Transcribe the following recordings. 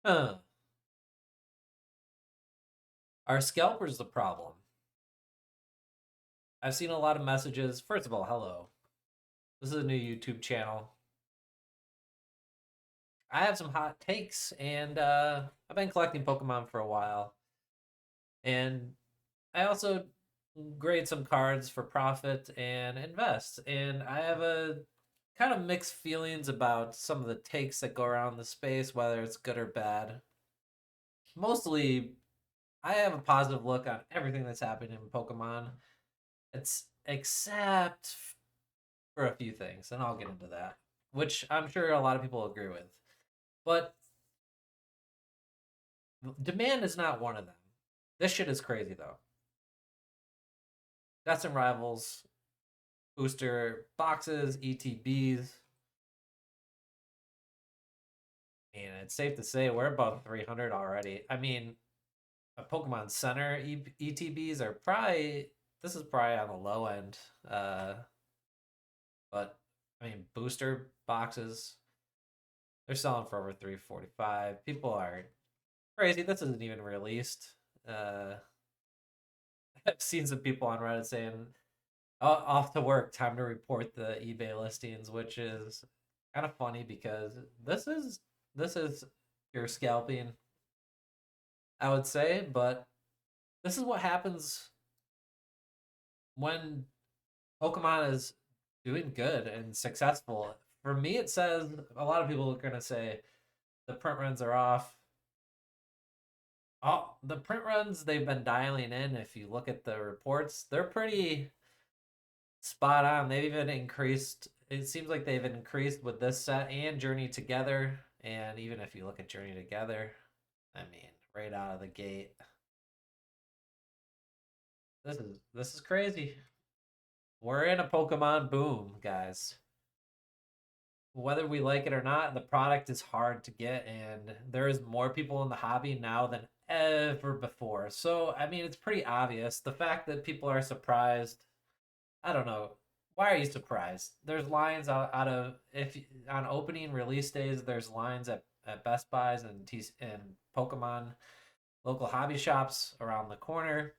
Huh. Are scalpers the problem? I've seen a lot of messages. First of all, hello. This is a new YouTube channel. I have some hot takes, and I've been collecting Pokemon for a while. And I also grade some cards for profit and invest. And I have a kind of mixed feelings about some of the takes that go around the space, whether it's good or bad. Mostly, I have a positive look on everything that's happening in Pokemon. It's except for a few things, and I'll get into that, which I'm sure a lot of people agree with. But demand is not one of them. This shit is crazy though. Destined Rivals, booster boxes, ETBs. And it's safe to say we're above 300 already. I mean, a Pokemon Center ETBs are probably, this is probably on the low end. But I mean, booster boxes, they're selling for over 345. People are crazy. This isn't even released. Uh, I've seen some people on Reddit saying, off to work, time to report the eBay listings," which is kind of funny because this is your scalping, I would say, but this is what happens when Pokemon is doing good and successful. For me, it says a lot of people are gonna say the print runs are off. Oh, the print runs they've been dialing in. If you look at the reports, they're pretty spot on. They've even increased. It seems like they've increased with this set and Journey Together. And even if you look at Journey Together, I mean, right out of the gate, this is crazy. We're in a Pokemon boom, guys. Whether we like it or not, the product is hard to get, and there is more people in the hobby now than ever before. So, I mean, it's pretty obvious. The fact that people are surprised, I don't know. Why are you surprised? There's lines out of if on opening release days. There's lines at Best Buys and Pokemon local hobby shops around the corner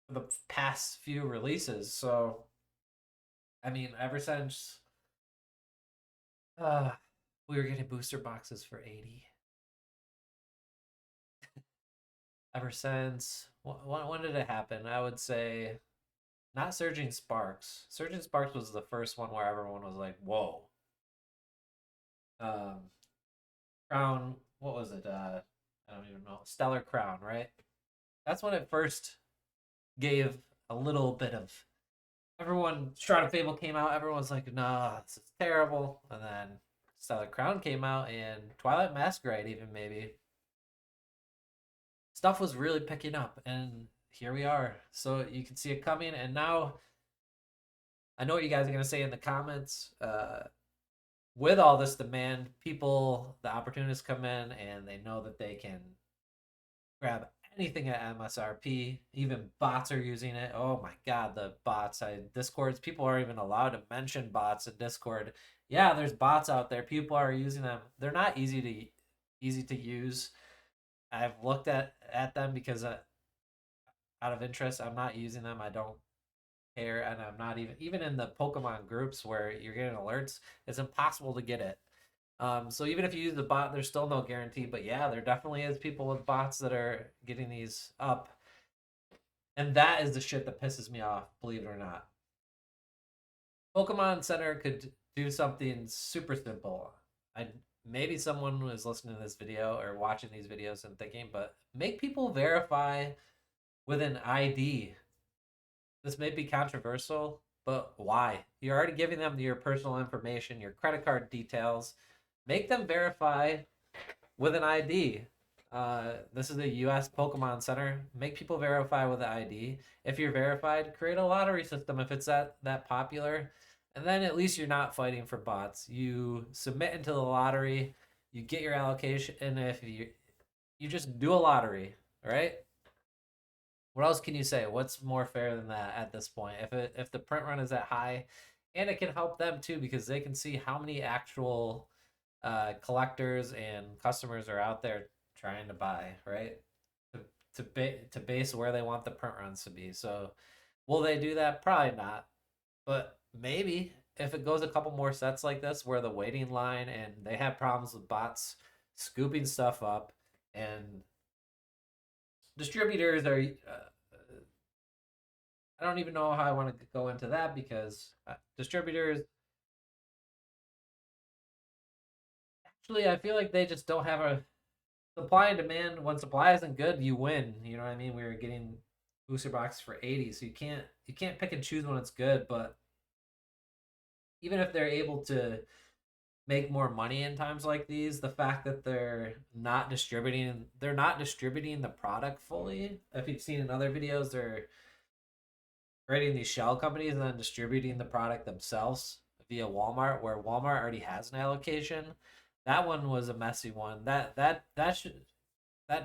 for the past few releases. So I mean, ever since uh, we were getting booster boxes for 80, ever since when did it happen? I would say not Surging Sparks. Surging Sparks was the first one where everyone was like, "Whoa." Um, Crown, what was it? I don't even know. Stellar Crown, right? That's when it first gave a little bit of everyone. Shroud of Fable came out. Everyone was like, "Nah, this is terrible." And then Stellar Crown came out, and Twilight Masquerade, even maybe stuff was really picking up, and here we are. So you can see it coming, and now I know what you guys are gonna say in the comments. With all this demand, people, the opportunists come in, and they know that they can grab anything at MSRP. Even bots are using it. Oh my god, the bots! Discords, people aren't even allowed to mention bots in Discord. Yeah, there's bots out there. People are using them. They're not easy to use. I've looked at them because out of interest, I'm not using them. I don't care, and I'm not even in the Pokemon groups where you're getting alerts. It's impossible to get it. So even if you use the bot, there's still no guarantee. But yeah, there definitely is people with bots that are getting these up, and that is the shit that pisses me off. Believe it or not, Pokemon Center could do something super simple. I maybe someone was listening to this video or watching these videos and thinking, but make people verify with an ID. This may be controversial, but why? You're already giving them your personal information, your credit card details. Make them verify with an ID. This is a U.S. Pokemon Center. Make people verify with an ID. If you're verified, create a lottery system if it's that popular, and then at least you're not fighting for bots. You submit into the lottery, you get your allocation, and if you just do a lottery, right? What else can you say? What's more fair than that at this point? If the print run is that high, and it can help them too because they can see how many actual collectors and customers are out there trying to buy, right? To to base where they want the print runs to be. So will they do that? Probably not. But maybe if it goes a couple more sets like this where the waiting line and they have problems with bots scooping stuff up and distributors are I don't even know how I want to go into that because distributors actually I feel like they just don't have a supply and demand. When supply isn't good, you win. You know what I mean? We were getting booster box for 80, so you can't pick and choose when it's good. But even if they're able to make more money in times like these, the fact that they're not distributing the product fully. If you've seen in other videos, they're creating these shell companies and then distributing the product themselves via Walmart, where Walmart already has an allocation. That one was a messy one. That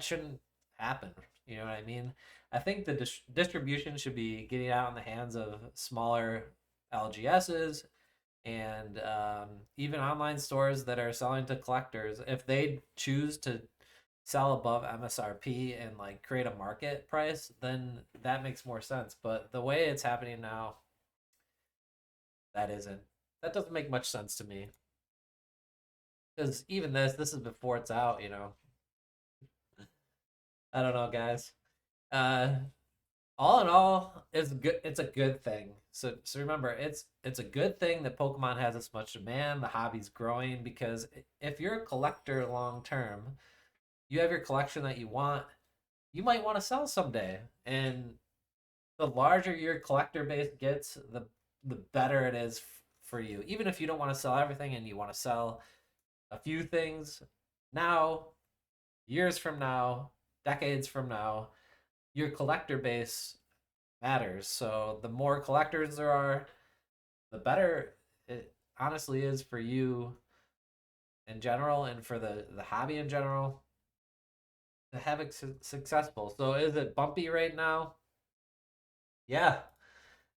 shouldn't happen. You know what I mean? I think the distribution should be getting out in the hands of smaller LGSs and even online stores that are selling to collectors. If they choose to sell above MSRP and like create a market price, then that makes more sense. But the way it's happening now, that isn't. That doesn't make much sense to me. Because even this is before it's out. I don't know, guys. Uh, all in all, it's good. It's a good thing. So remember, it's a good thing that Pokemon has this much demand. The hobby's growing because if you're a collector long term, you have your collection that you want. You might want to sell someday, and the larger your collector base gets, the better it is for you. Even if you don't want to sell everything and you want to sell a few things now, years from now, decades from now, your collector base matters. So the more collectors there are, the better it honestly is for you in general and for the hobby in general to have it successful. So is it bumpy right now? Yeah.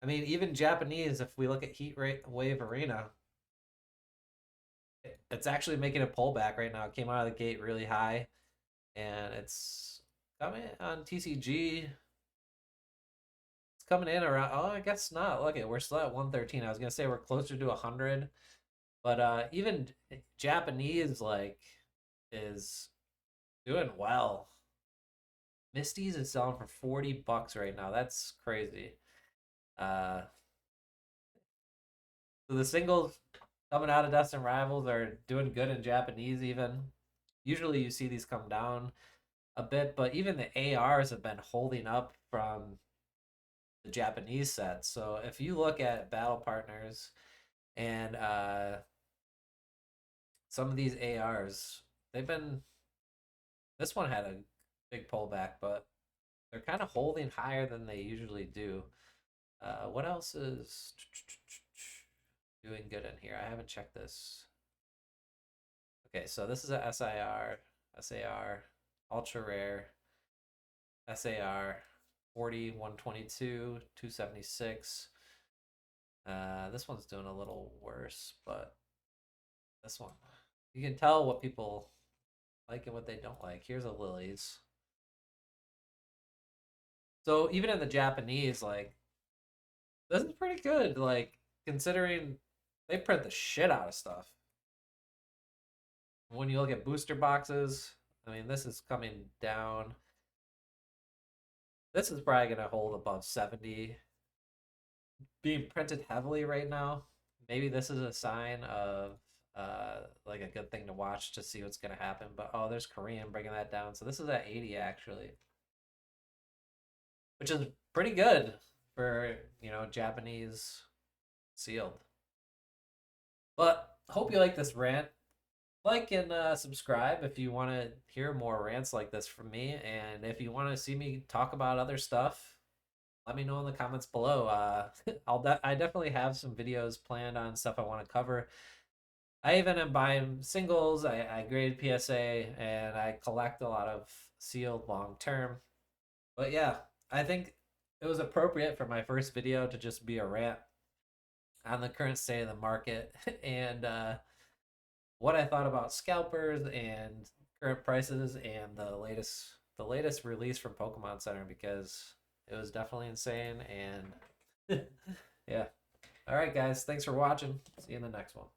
I mean, even Japanese, if we look at Heat Wave Arena, it's actually making a pullback right now. It came out of the gate really high, and it's coming on TCG. It's coming in around. Oh, I guess not. Look at we're still at 113. I was gonna say we're closer to 100, but even Japanese like is doing well. Misty's is selling for $40 right now. That's crazy. Uh, so the singles coming out of Destined Rivals are doing good in Japanese even. Usually you see these come down a bit, but even the ARs have been holding up from the Japanese sets. So if you look at battle partners and some of these ARs, they've been this one had a big pullback, but they're kind of holding higher than they usually do. What else is doing good in here? I haven't checked this. Okay, so this is a SAR, ultra rare, SAR, 40, 122, 276. This one's doing a little worse, but this one, you can tell what people like and what they don't like. Here's a Lily's. So even in the Japanese, like, this is pretty good. Like, considering they print the shit out of stuff. When you look at booster boxes, I mean, this is coming down. This is probably going to hold above 70. Being printed heavily right now. Maybe this is a sign of like a good thing to watch to see what's going to happen. But oh, there's Korean bringing that down. So this is at 80 actually, which is pretty good for, Japanese sealed. But hope you like this rant. Like and subscribe if you want to hear more rants like this from me. And if you want to see me talk about other stuff, let me know in the comments below. I definitely have some videos planned on stuff I want to cover. I even am buying singles. I grade PSA and I collect a lot of sealed long term. But yeah, I think it was appropriate for my first video to just be a rant on the current state of the market and what I thought about scalpers and current prices and the latest release from Pokemon Center, because it was definitely insane. And yeah. All right, guys. Thanks for watching. See you in the next one.